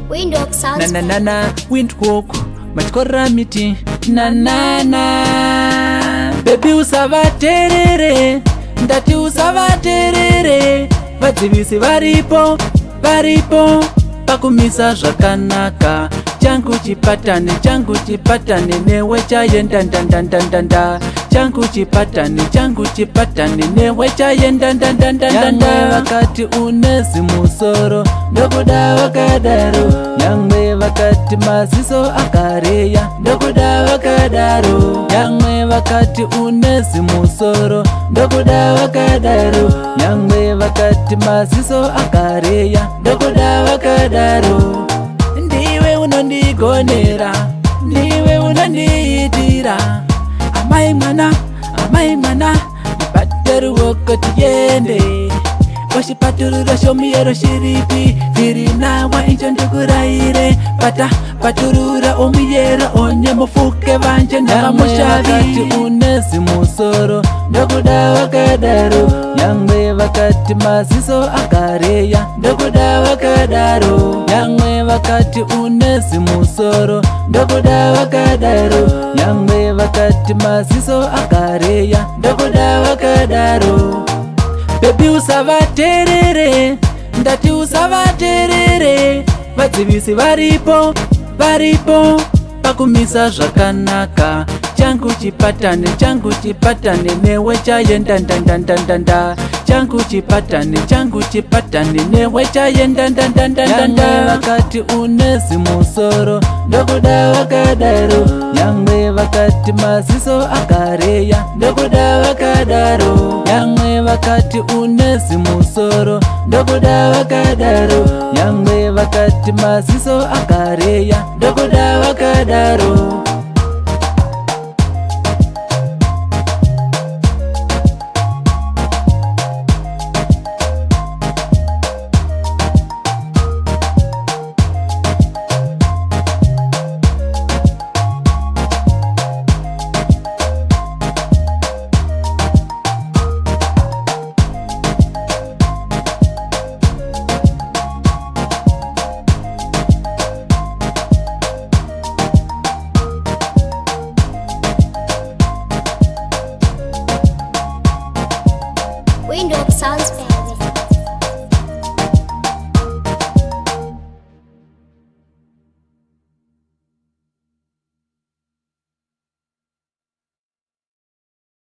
Windhoek sounds na Windhoek matikora miti na baby usavaterere ndati usavaterere vadzivisi varipo pakumisa zvakanaka changu chipatane newe chayenda ndandandandanda changu chipatane newe chayenda ndandandandanda vakati unezi musoro ndokuda vakadaro yamwe vakati maziso akareya ndokuda vakadaro yamwe vakati unezi musoro ndokuda vakadaro yamwe vakati maziso akareya ndokuda vakadaro ndiwe unondigonera ndiwe unondiitira amai mwana mupataruwoko tiyende oshipatururo shomiyero shiripi viri nawa incho ndikurayire paturura omiyero onye mufuke vanje ndavamushaviti unezi musoro ndokuda vakadaro yamwe vakati maziso akareya ndokuda vakadaro yamwe vakati unezi musoro ndokuda vakadaro yamwe vakati maziso akareya ndokuda vakadaro baby usavaterere ndati usavaterere vadzivisi varipo pakumisa zvakanaka changu chipatane newe chayenda ndandandandanda changu chipatane newe chayenda ndandandandanda vakati unezi musoro ndokuda vakadaro yamwe vakati maziso akareya ndokuda vakadaro yamwe vakati unezi musoro ndokuda vakadaro yamwe vakati maziso akareya ndokuda vakadaro Windhoek sounds